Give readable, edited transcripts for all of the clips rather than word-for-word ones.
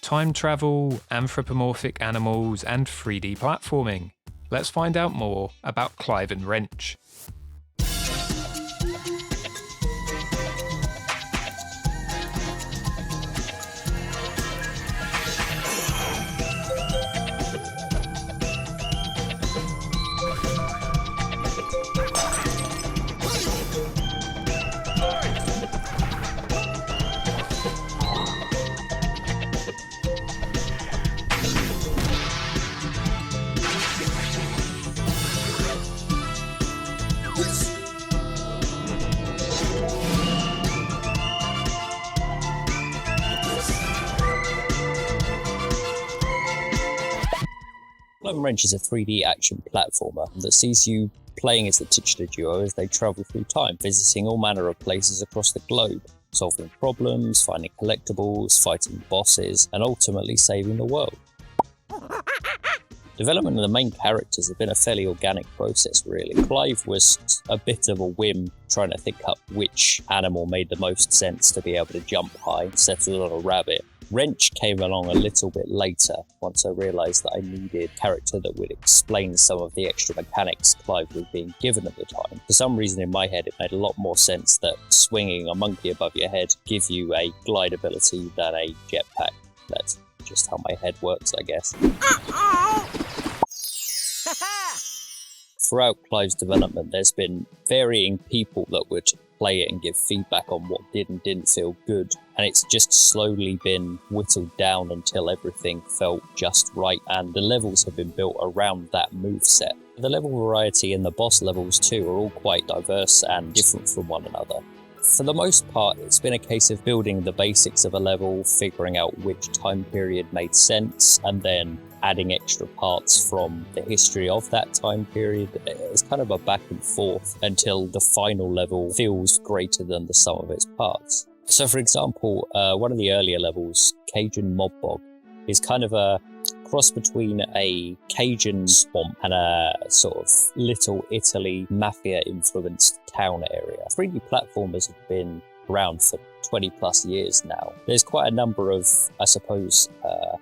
time travel, anthropomorphic animals, and 3D platforming. Let's find out more about Clive N Wrench. Clive N Wrench is a 3D action platformer that sees you playing as the titular duo as they travel through time, visiting all manner of places across the globe, solving problems, finding collectibles, fighting bosses, and ultimately saving the world. Development of the main characters have been a fairly organic process, really. Clive was a bit of a whim, trying to think up which animal made the most sense to be able to jump high and settle on a rabbit. Wrench came along a little bit later, once I realised that I needed a character that would explain some of the extra mechanics Clive was being given at the time. For some reason in my head it made a lot more sense that swinging a monkey above your head give you a glide ability than a jetpack. That's just how my head works, I guess. Throughout Clive's development, there's been varying people that would play it and give feedback on what did and didn't feel good, and it's just slowly been whittled down until everything felt just right, and the levels have been built around that moveset. The level variety and the boss levels too are all quite diverse and different from one another. For the most part, it's been a case of building the basics of a level, figuring out which time period made sense, and then adding extra parts from the history of that time period. It's kind of a back and forth until the final level feels greater than the sum of its parts. So for example, one of the earlier levels, Cajun Mob Bog, is kind of a cross between a Cajun swamp and a sort of Little Italy mafia-influenced town area. 3D platformers have been around for 20 plus years now. There's quite a number of, I suppose,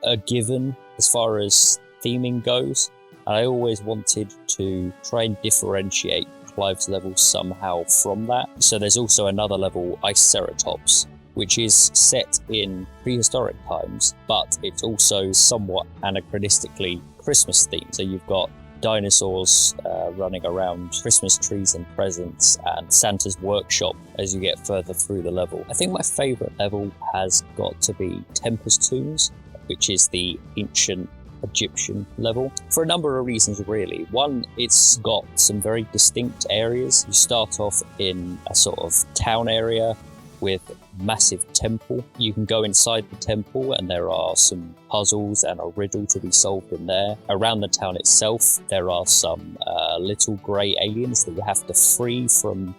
a given as far as theming goes, and I always wanted to try and differentiate Clive's levels somehow from that. So there's also another level, Iceratops, which is set in prehistoric times, but it's also somewhat anachronistically Christmas themed. So you've got dinosaurs running around, Christmas trees and presents, and Santa's workshop as you get further through the level. I think my favourite level has got to be Tempest Tombs, which is the ancient Egyptian level, for a number of reasons really. One, it's got some very distinct areas. You start off in a sort of town area with a massive temple. You can go inside the temple and there are some puzzles and a riddle to be solved in there. Around the town itself, there are some little grey aliens that you have to free from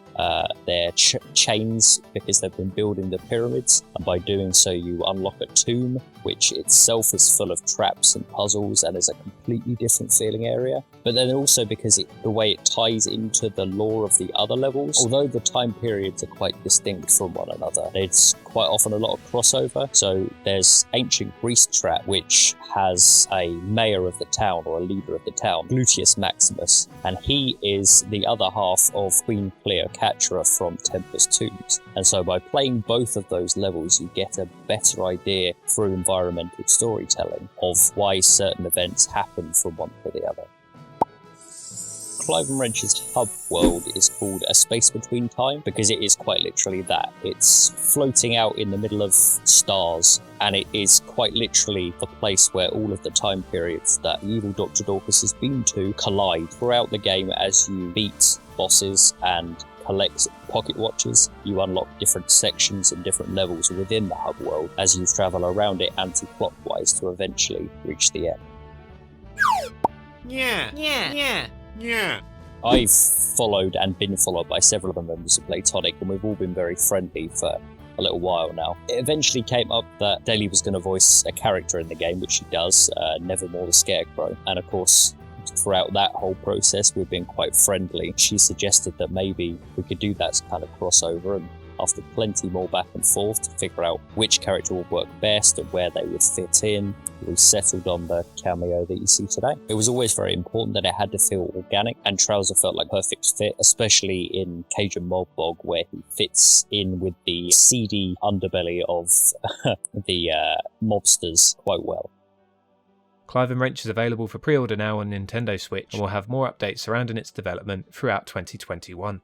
their chains because they've been building the pyramids, and by doing so you unlock a tomb, which itself is full of traps and puzzles and is a completely different feeling area. But then also because the way it ties into the lore of the other levels, although the time periods are quite distinct from one another, there's quite often a lot of crossover. So there's Ancient Greece Trap, which has a mayor of the town or a leader of the town, Gluteus Maximus, and he is the other half of Queen Cleopatra from Tempest Tombs. And so by playing both of those levels, you get a better idea through environmental storytelling of why certain events happen from one to the other. Clive N Wrench's hub world is called A Space Between Time because it is quite literally that. It's floating out in the middle of stars, and it is quite literally the place where all of the time periods that evil Dr Daucus has been to collide. Throughout the game, as you beat bosses and collect pocket watches, you unlock different sections and different levels within the hub world as you travel around it anti-clockwise to eventually reach the end. Yeah. I've followed and been followed by several of the members of Platonic, and we've all been very friendly for a little while now. It eventually came up that Daly was going to voice a character in the game, which she does, Nevermore the Scarecrow. And of course, throughout that whole process, we've been quite friendly. She suggested that maybe we could do that kind of crossover, and after plenty more back and forth to figure out which character would work best and where they would fit in, we settled on the cameo that you see today. It was always very important that it had to feel organic, and Trouser felt like a perfect fit, especially in Cajun Mogbog, where he fits in with the seedy underbelly of the mobsters quite well. Clive N Wrench is available for pre-order now on Nintendo Switch, and will have more updates surrounding its development throughout 2021.